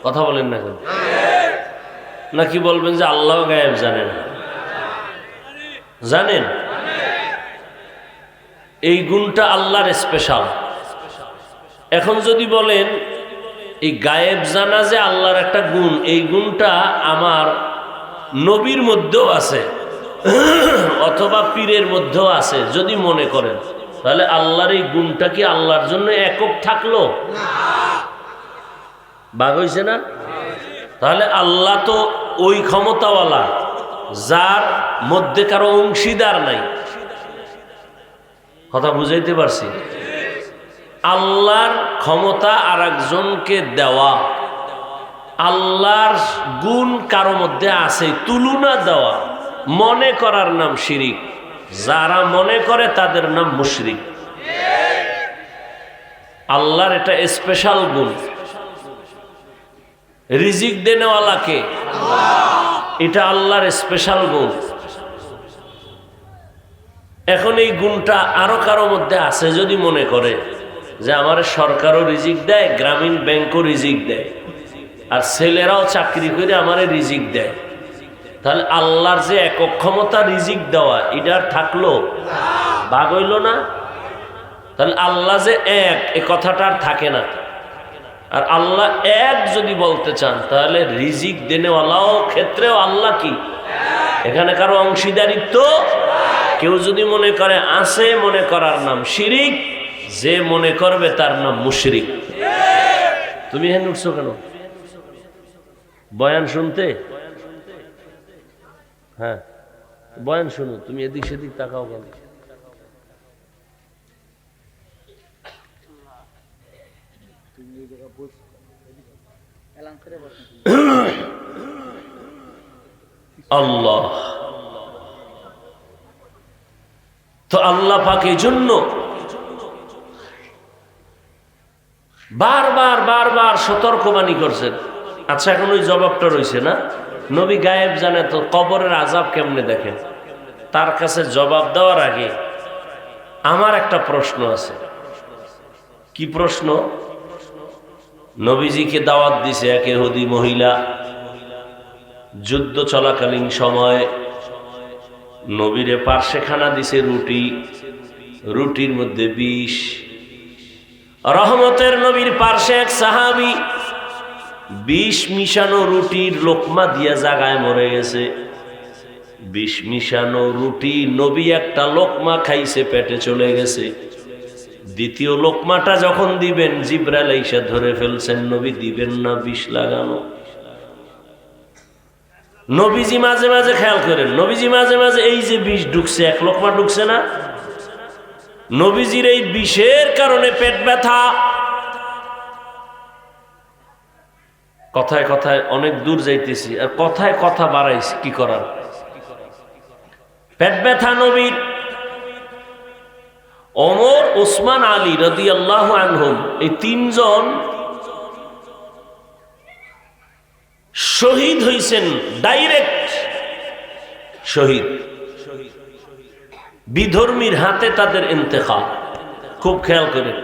কথা বলেন না কেন? নাকি বলবেন যে আল্লাহ গায়েব জানেন? জানেন। এই গুণটা আল্লাহর স্পেশাল। এখন যদি বলেন এই গায়েব জানা যে আল্লাহর একটা গুণ, এই গুণটা আমার নবীর মধ্যেও আছে অথবা পীরের মধ্যেও আছে, যদি মনে করেন, তাহলে আল্লাহর এই গুণটা কি আল্লাহর জন্য একক থাকলো? বাগ হইছে না? তাহলে আল্লাহ তো ওই ক্ষমতাওয়ালা যার মধ্যে কারো অংশীদার নাই। কথা বুঝাইতে পারছি? আল্লাহর ক্ষমতা আর একজনকে দেওয়া, আল্লাহর গুণ কারো মধ্যে আছে তুলনা দেওয়া, মনে করার নাম শিরিক। যারা মনে করে তাদের নাম মুশরিক। আল্লাহর এটা স্পেশাল গুণ। রিজিক দেনেওয়ালাকে, এটা আল্লাহর স্পেশাল গুণ। এখন এই গুণটা আরো কারো মধ্যে আছে যদি মনে করে যে আমার সরকারও রিজিক দেয়, গ্রামীণ ব্যাংকও রিজিক দেয়, আর ছেলেরাও চাকরি করে আমারে রিজিক দেয়, তাহলে আল্লাহর যে একক ক্ষমতা রিজিক দেওয়া, এটার থাকলো? ভাগ হইল না? তাহলে আল্লাহ যে এক, এ কথাটা আর থাকে না। আর আল্লাহ এক যদি বলতে চান, তাহলে রিজিক দেনেওয়ালাও ক্ষেত্রেও আল্লাহ কি এখানে কারো অংশীদারিত্ব? কেউ যদি মনে করে আছে, মনে করার নাম শিরিক। যে মনে করবে তার নাম মুশরিক। তুমি হেন উঠছো কেন? বয়ান শুনতে? হ্যাঁ, বয়ান শুনো। তুমি এদিক সেদিক তাকাও কেন? আল্লাহ তো আল্লাহ পাক এই জন্য বারবার বারবার সতর্কবাণী করছেন। আচ্ছা, এখন ওই জবাবটা রয়েছে না, নবী গায়েব জানে, তো কবরের আযাব কেমনে দেখেন? তার কাছে জবাব দেওয়ার আগে আমার একটা প্রশ্ন আছে। কি প্রশ্ন? নবীজিকে দাওয়াত দিছে এক ইহুদি মহিলা, যুদ্ধ চলাকালীন সময় নবীরে পার্শ্বেখানা দিছে রুটি, রুটির মধ্যে বিষ। রহমতের নবীর পার্শ্বে এক সাহাবী বিষ মিশানো রুটির লোকমা দিয়া জাগায় মরে গেছে। বিষ মিশানো রুটি নবী একটা লোকমা খাইছে, পেটে চলে গেছে। দ্বিতীয় লোকমাটা যখন দিবেন, জিবরাইল আইসা ধরে ফেলছেন, নবী দিবেন না বিষ লাগানো। নবীজি মাঝে মাঝে খেয়াল করেন, নবীজি মাঝে মাঝে এই যে বিষ ঢুকছে, এক লোকমা ঢুকছে না, নবীজির এই বিষের কারণে পেট ব্যথা। কথায় কথায় অনেক দূর যাইতেছি, আর কথায় কথা বাড়াইছি, কি করার? পেট ব্যথা নবীর। ওমর, ওসমান, আলী রাদিয়াল্লাহু আনহুম, এই তিনজন শহীদ হইছেন, ডাইরেক্ট শহীদ। বিধর্মীর হাতে তাদের ইন্তেকাল। খুব খেয়াল করেন,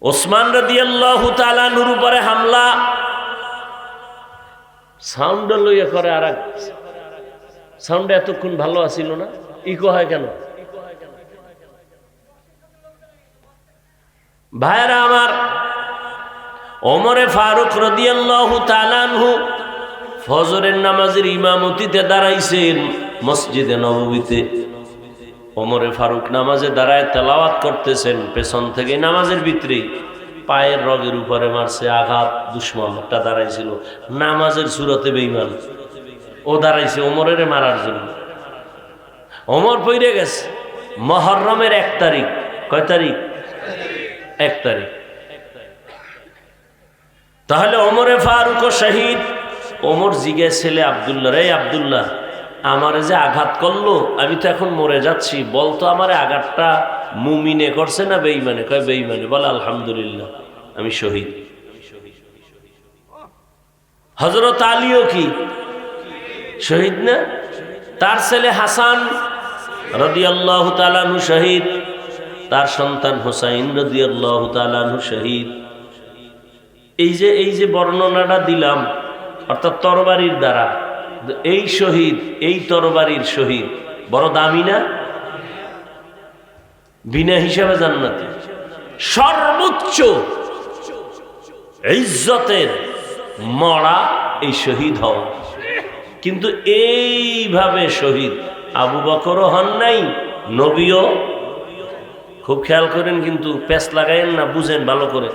ওসমান রাদিয়াল্লাহু তাআলা আনহুর উপরে হামলা, সাউন্ড লইয়া করে, আর সাউন্ড এতক্ষণ ভালো আছিল না, ইকো হয় কেন? ভাইরা আমার, ওমরে ফারুক রাদিয়াল্লাহু তাআলা আনহু ফজরের নামাজের ইমামতিতে দাঁড়াইছেন মসজিদে নববীতে। ওমরে ফারুক নামাজে দাঁড়ায় তেলাওয়াত করতেছেন, পেছন থেকে নামাজের ভিতরে পায়ের রগের উপরে মারছে আঘাত। দুশ্মনটা দাঁড়াইছিল নামাজের সুরতে বেঈমান, ও দাঁড়াইছে ওমরের মারার জন্য। ওমর পইরে গেছে মুহররমের 1 তারিখ। কয় তারিখ? 1 তারিখ। তাহলে ওমরে ফারুক শহীদ। ওমর জিজ্ঞেস ছেলে আব্দুল্লাহ, রে আব্দুল্লাহ, আমারে যে আঘাত করলো, আমি তো এখন মরে যাচ্ছি, বলতো আমারে আঘাতটা মুমিনে করছে না বেঈমানে? কয় বেঈমানে। বলে আলহামদুলিল্লাহ, আমি শহীদ। হযরত আলীও কি শহীদ না? তার ছেলে হাসান রাদিয়াল্লাহু তাআলা আনহু শহীদ, তার সন্তান হুসাইন রাদিয়াল্লাহু তাআলা আনহু শহীদ। এই যে বর্ণনাটা দিলাম, অর্থাৎ তরবারির দ্বারা, এই শহীদ, এই তরবারির শহীদ বড় দামি না? বিনা হিসাবে জান্নাতি। সর্বোচ্চ ইজ্জতের মরা এই শহীদ হওয়া। কিন্তু এইভাবে শহীদ আবু বকরও হন নাই, নবীও। খুব খেয়াল করেন, কিন্তু পেঁচ লাগাইন না, বুঝেন ভালো করে।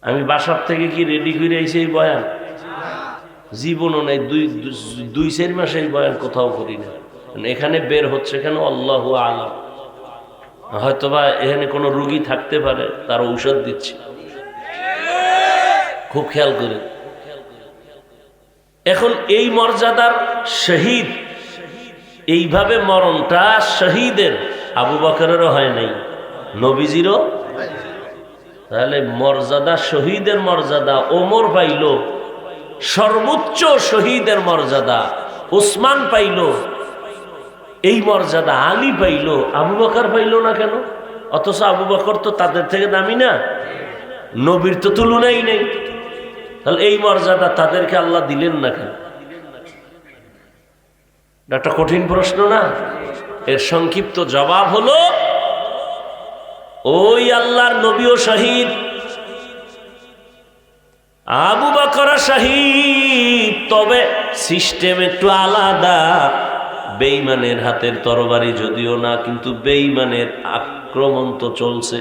আমি বাসার থেকে কি রেডি করে আইছি এই বয়ান? জীবনও নাই, 2-4 মাসে এই বয়ান কোথাও করি না। এখানে বের হচ্ছে কেন আল্লাহু আলাম। হয়তোবা এখানে কোনো রোগী থাকতে পারে, তার ঔষধ দিচ্ছি। খুব খেয়াল করে। এখন এই মর্যাদার শহীদ, এইভাবে মরণটা শহীদের আবু বকরেরও হয় নাই, নবীজিরও। তাহলে মর্যাদা, শহীদের মর্যাদা ওমর পাইল, সর্বোচ্চ শহীদের মর্যাদা উসমান পাইল, এই মর্যাদা আলী পাইল, আবু বকর পাইল না কেন? অথচ আবু বকর তো তাদের থেকে দামি না, নবীর তো তুলনাই নেই। তাহলে এই মর্যাদা তাদেরকে আল্লাহ দিলেন না কেন? একটা কঠিন প্রশ্ন না? এর সংক্ষিপ্ত জবাব হলো, ওই আল্লাহর নবীও শহীদ, আবু বকর শহীদ, তবে সিস্টেম একটু আলাদা। বেঈমানের হাতের তরবারি যদিও না, কিন্তু বেঈমানের আক্রমণ তো চলছে।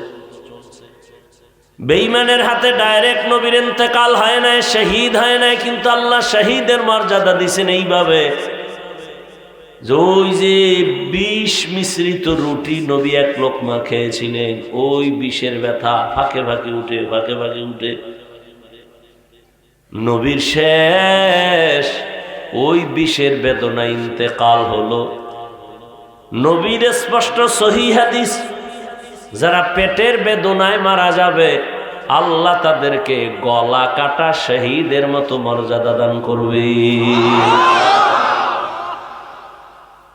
বেঈমানের হাতে ডাইরেক্ট নবীর ইন্তেকাল হয় নাই, শহীদ হয় নাই, কিন্তু আল্লাহ শহীদের মর্যাদা দিয়েছেন এইভাবে, ওই যে বিষ মিশ্রিত রুটি নবী 1 লোকমা খেয়েছিলেন, ওই বিষের ব্যথা ফাঁকে ফাঁকে উঠে, ফাঁকে ফাঁকে উঠে নবীর শেষ ওই বিষের বেদনা ইন্তেকাল হলো। নবীর স্পষ্ট সহিহ হাদিস, যারা পেটের বেদনায় মারা যাবে আল্লাহ তাদেরকে গলা কাটা শহীদের মতো মর্যাদা দান করবে।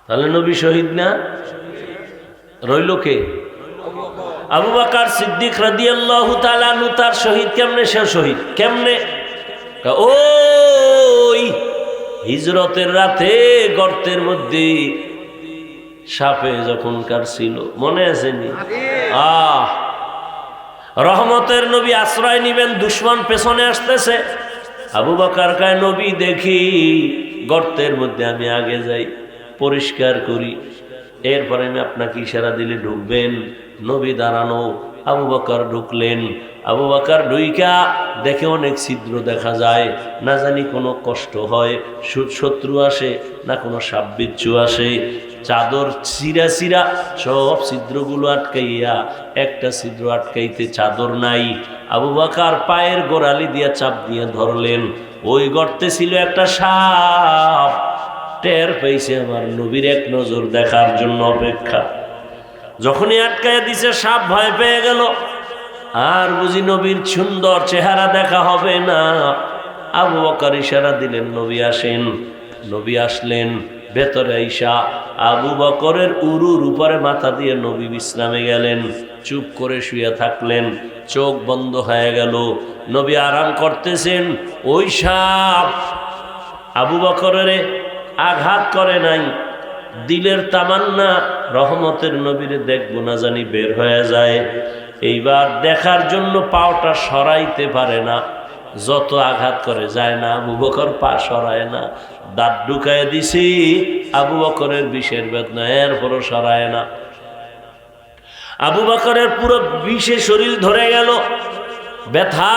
তাহলে নবী শহীদ না? রইল কে? আবু বকর সিদ্দিক রাদিয়াল্লাহু তাআলা আনহু। তার শহীদ কেমনে? সে শহীদ কেমনে? ওই হিজরতের রাতে গর্তের মধ্যে সাপে যখন কাটছিল, মনে আছে নি? রহমতের নবী আশ্রয় নিবেন, দুশমন পেছনে আসতেছে। আবু বকর কয়, নবী দেখি গর্তের মধ্যে আমি আগে যাই, পরিষ্কার করি, এরপরে আমি আপনাকে ইশারা দিলে ঢুকবেন। নবী দাঁড়ানো, আবু বকর ঢুকলেন। আবু বকর ঢুইকা দেখে অনেক ছিদ্র দেখা যায়, না জানি কোনো কষ্ট হয়, শত্রু আসে না কোনো সাপ বিচ্ছু আসে। চাদর চিরা চিরা সব ছিদ্রগুলো আটকাইয়া, একটা ছিদ্র আটকাইতে চাদর নাই। আবু বকর পায়ের গোড়ালি দিয়া চাপ দিয়ে ধরলেন, ওই গর্তে ছিল একটা সাপ। টের পেয়েছে আমার নবীর এক নজর দেখার জন্য অপেক্ষা। যখনই আটকাইয়া দিছে সাপ ভয় পেয়ে গেল, আর বুঝি নবীর সুন্দর চেহারা দেখা হবে না। আবু বকর ইশারা দিলেন, নবী আসেন। নবী আসলেন, ভেতরে আইসা আবু বকরের উরুর উপরে মাথা দিয়ে নবী বিশ্রামে গেলেন। চুপ করে শুয়ে থাকলেন, চোখ বন্ধ হয়ে গেল। নবী আরাম করতেছেন। ওই সাপ আবু বকরের আঘাত করে নাই, দিলের তামান্না রহমতের নবীরে দেখবো না জানি বের হয়ে যায়। এইবার দেখার জন্য পাওটা সরাইতে পারে না, যত আঘাত করে যায় না। আবু বকর পা সরায় না, দাঁত ঢুকায় দিছি আবু বকরের বিষের বেদনা, এরপরও সরায় না। আবু বকরের পুরো বিষে শরীর ধরে গেল, ব্যথা,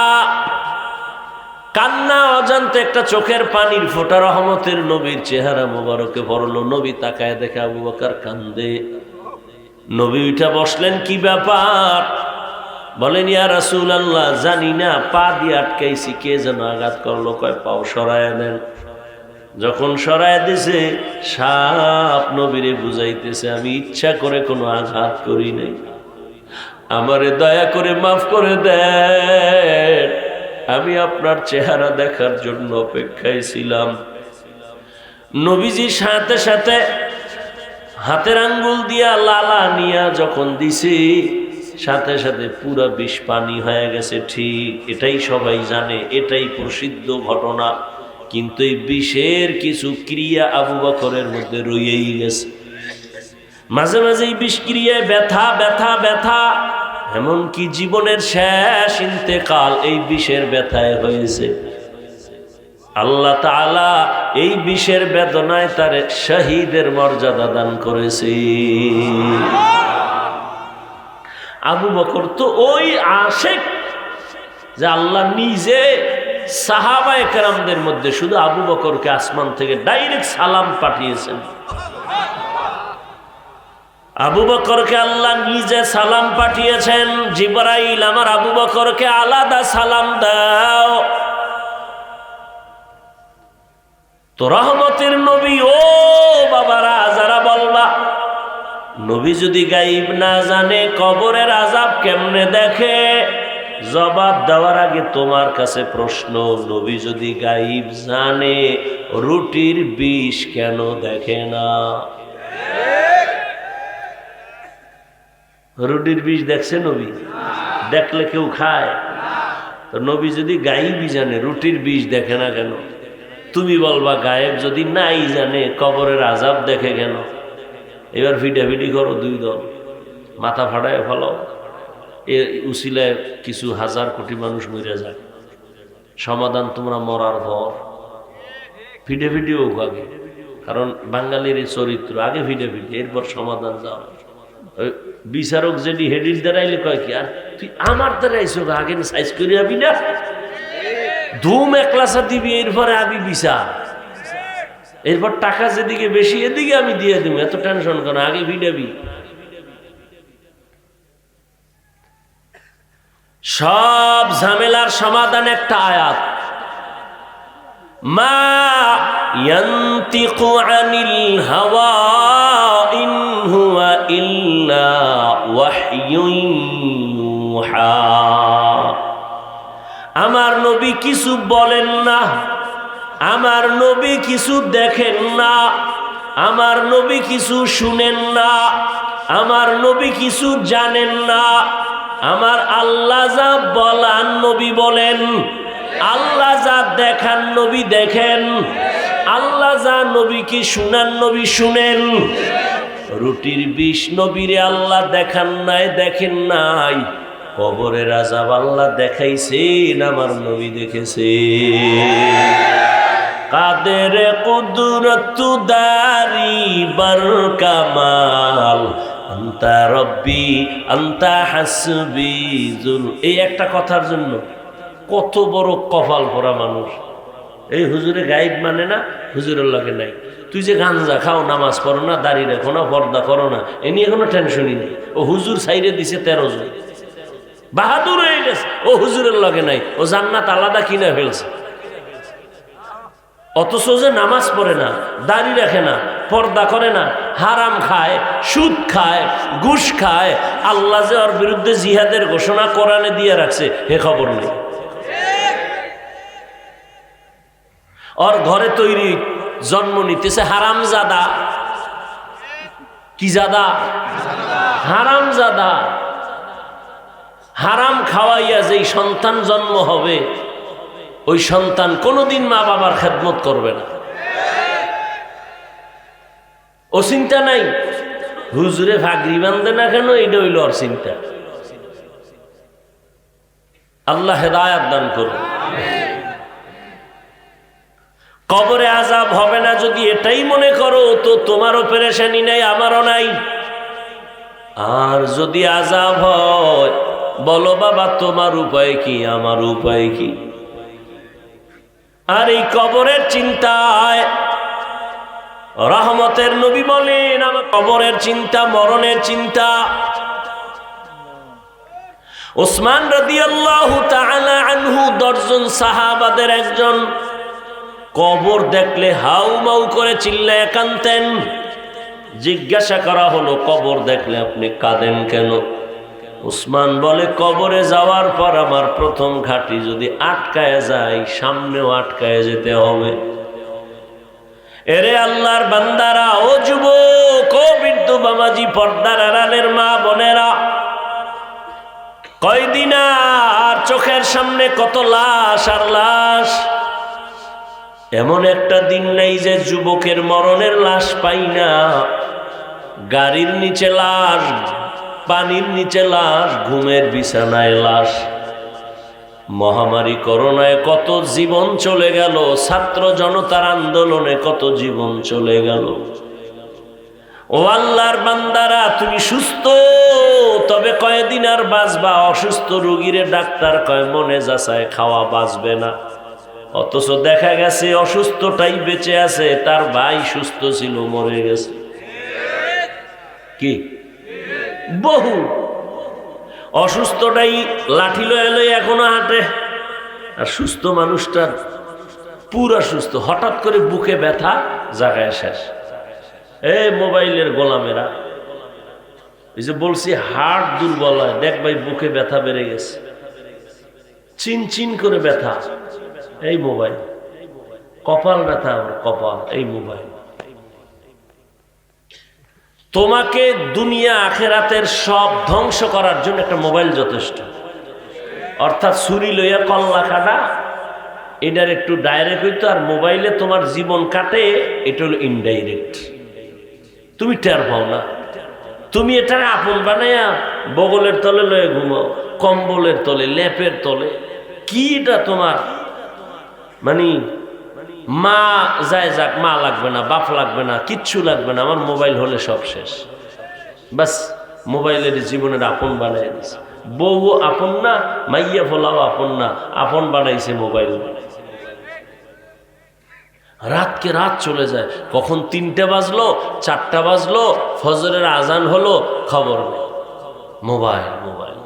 কান্না, অজান্তে একটা চোখের পানির ফোঁটা রহমতের নবীর চেহারা মোবারকে পড়লো। নবী তাকায় দেখে আবু বকর কান্দে। নবী উঠা বসলেন, কি ব্যাপার? বলেন, ইয়া রাসূলুল্লাহ, জানি না, পা দিয়ে আটকাইছি, কে যেন আঘাত করলো। কয়, পাও সরায় দেন। যখন সরায় দিছে, সাপ নবীরে বুঝাইতেছে, আমি ইচ্ছা করে কোনো আঘাত করি নাই, আমারে দয়া করে মাফ করে দেন, আমি আপনার চেহারা দেখার জন্য অপেক্ষায় ছিলাম। নবীজির সাথে সাথে হাতের আঙ্গুল দিয়া লালা নিয়া যখন দিছি, সাথে সাথে পুরা বিষ পানি হয়ে গেছে। ঠিক, এটাই সবাই জানে, এটাই প্রসিদ্ধ ঘটনা। কিন্তু এই বিষের কিছু ক্রিয়া আবু বকরের মধ্যে রয়েই গেছে। মাঝে মাঝে এই বিষ ক্রিয়ায় ব্যথা ব্যথা ব্যথা, এমনকি জীবনের শেষ ইন্তেকাল এই বিষের ব্যথায় হয়েছে। আল্লাহ তাআলা এই বিষের বেদনায় তার শহীদের মর্যাদা দান করেছে। আবু বকর তো ওই আশেক যে আল্লাহ নিজে সাহাবায়ে কেরামদের মধ্যে শুধু আবু বকরকে আসমান থেকে ডাইরেক্ট সালাম পাঠিয়েছেন। আবু বকরকে আল্লাহ নিজে সালাম পাঠিয়েছেন, জিবরাইল, আমার আবু বকরকে আলাদা সালাম দাও। তো রহমতের নবী, ও বাবারা যারা বলবা নবী যদি গায়েব না জানে, কবরের আযাব কেমনে দেখে, জবাব দেওয়ার আগে তোমার কাছে প্রশ্ন, নবী যদি গায়েব জানে, রুটির বিষ কেন দেখে না? রুটির বিষ দেখছে নবী? দেখলে কেউ খায়? তো নবী যদি গায়েবই জানে, রুটির বিষ দেখে না কেন? তুমি বলবা গায়েব যদি নাই জানে, কবরের আযাব দেখে কেন? এবার ভিডাভিডি করো দুই দল, মাথা ফাটায় ফেলো, এ উসিলায় কিছু হাজার কোটি মানুষ মরে যায়। সমাধান তোমরা মরার পর। ভিডাভিডি হোক আগে, কারণ বাঙালির এই চরিত্র, আগে ভিডাভিডি, এরপর সমাধান যাও। বিচারক যেটি হেডির দাঁড়াইলে কয় কি, আর তুই আমার দাঁড়াইছো, আগে সাইজ করে আবি না, ধুম একলাসা দিবি, এরপরে আবি বিচার, এরপর টাকা যেদিকে বেশি এদিকে আমি দিয়ে দিব, এত টেনশন কেন, আগে ভিডাবি। সব ঝামেলার সমাধান একটা আয়াত, মা ইয়ান্তিকু আনিল হাওয়া ইন হুয়া ইল্লা ওয়াহয়ুন ইউহা। আমার নবী কিছু বলেন না, আমার নবী কিছু দেখেন না, আমার নবী কিছু শুনেন না, আমার নবী কিছু জানেন না। আমার আল্লাহ যা বলান নবী বলেন, আল্লাহ যা দেখান নবী দেখেন, আল্লাহ যা নবীকে শুনান নবী শুনেন। রুটির বিষ নবীরে আল্লাহ দেখান নাই, দেখেন নাই, কবরের আযাব আল্লাহ দেখাইছেন, আমার নবী দেখেছে। কাদের কুদরত দারি বার কামাল, আন্তা রব্বি আন্তা হাসবি জুল। এই একটা কথার জন্য কত বড় কপাল ভরা মানুষ। এই হুজুরে গায়েব মানে না, হুজুরের লাগে নাই। তুই যে গাঞ্জা খাও, নামাজ পড়ো না, দাড়ি রাখো না, পর্দা করো না, এ নিয়ে কোনো টেনশনই নেই। ও হুজুর সাইডে দিছে 13 জন, বাহাদুর হয়ে গেছে, ও হুজুরের লগে নাই, ও জান্নাত আলাদা কিনে ফেলছে। অথচ যে নামাজ পড়ে না, দাড়ি রাখে না, পর্দা করে না, হারাম খায়, সুদ খায়, ঘুষ খায়, আল্লাহ যে ওর বিরুদ্ধে জিহাদের ঘোষণা কোরআনে দিয়ে রাখছে, হে খবর নেই। ওর ঘরে তৈরি জন্ম নিতেছে হারামজাদা। কি জাদা? হারামজাদা। হারাম খাওয়াইয়া যেই সন্তান জন্ম হবে, ওই সন্তান কোনোদিন মা বাবার খেদমত করবে না। ও চিন্তা নাই হুজুরে ভাগরি বান্ধে না কেন, এটা হইল ওর চিন্তা। আল্লাহ হেদায়াত দান করুন। কবরে আযাব হবে না যদি এটাই মনে করো, তো তোমারও পেরেশানি নাই, আমারও নাই। আর যদি আযাব হয়, বলো বাবা তোমার উপায় কি, আমার উপায় কি? আর এই কবরের চিন্তায় রহমতের নবী বলেন, আমার কবরের চিন্তা, মরণের চিন্তা। ওসমান রাদিয়াল্লাহু তাআলা আনহু 10 জন সাহাবাদের একজন, কবর দেখলে হাউমাউ করে চিল্লায় কাঁদতেন। জিজ্ঞাসা করা হলো, কবর দেখলে আপনি কাঁদেন কেন? উসমান বলে, কবরে যাওয়ার পর আমার প্রথম ঘাটি যদি আটকায় যায়, সামনেও আটকায় যেতে হবে। এরে আল্লাহর বান্দারা, ও যুবক, ও বৃদ্ধ বাবাজি, পর্দার আড়ালের মা বোনেরা, কয়দিন আর চোখের সামনে কত লাশ আর লাশ। এমন একটা দিন নেই যে যুবকের মরণের লাশ পাই না। গাড়ির নিচে লাশ, পানির নিচে লাশ, ঘুমের বিছানায় লাশ। মহামারী করোনায় কত জীবন চলে গেল, ছাত্র জনতার আন্দোলনে কত জীবন চলে গেল। ও আল্লাহর বান্দারা, তুমি সুস্থ, তবে কয়দিন আর বাঁচবা? অসুস্থ রোগীরে ডাক্তার কয় মনে যাচায় খাওয়া বাঁচবে না, অথচ দেখা গেছে অসুস্থটাই বেঁচে আছে, তার ভাই সুস্থ ছিল, মরে গেছে। কি বহু অসুস্থটাই লাঠি লয়ে লয়ে এখনো হাঁটে, আর সুস্থ মানুষটা পুরা সুস্থ, হঠাৎ করে বুকে ব্যথা, জায়গায় শেষ। মোবাইলের গোলামেরা, এই যে বলছি হার্ট দুর্বল হয়, দেখ ভাই বুকে ব্যথা বেড়ে গেছে, চিন চিন করে ব্যথা, এই মোবাইল। কপাল ব্যথা, কপাল, এই মোবাইল। তোমাকে দুনিয়া আখেরাতের সব ধ্বংস করার জন্য একটা মোবাইল যথেষ্ট। অর্থাৎ ছুরি লইয়া কল্লা কাটা, এটার একটু ডাইরেক্ট হইতো, আর মোবাইলে তোমার জীবন কাটে, এটা হলো ইনডাইরেক্ট। তুমি টের পাও না। তুমি এটা আপন বানাইয়া বগলের তলে লয়ে ঘুমাও, কম্বলের তলে, লেপের তলে। কি এটা তোমার মানে মা যায় যাক, মা লাগবে না, বাপ লাগবে না, কিচ্ছু লাগবে না, আমার মোবাইল হলে সব শেষ। বাস মোবাইলের জীবনের আপন বানাই দিছে। বউ আপন না, মাইয়া ফলাও আপন না, আপন বানাইছে মোবাইল। রাতকে রাত চলে যায়, কখন 3টে বাজলো, 4টা বাজলো, ফজরের আজান হলো, খবর নেই। Mobile mobile.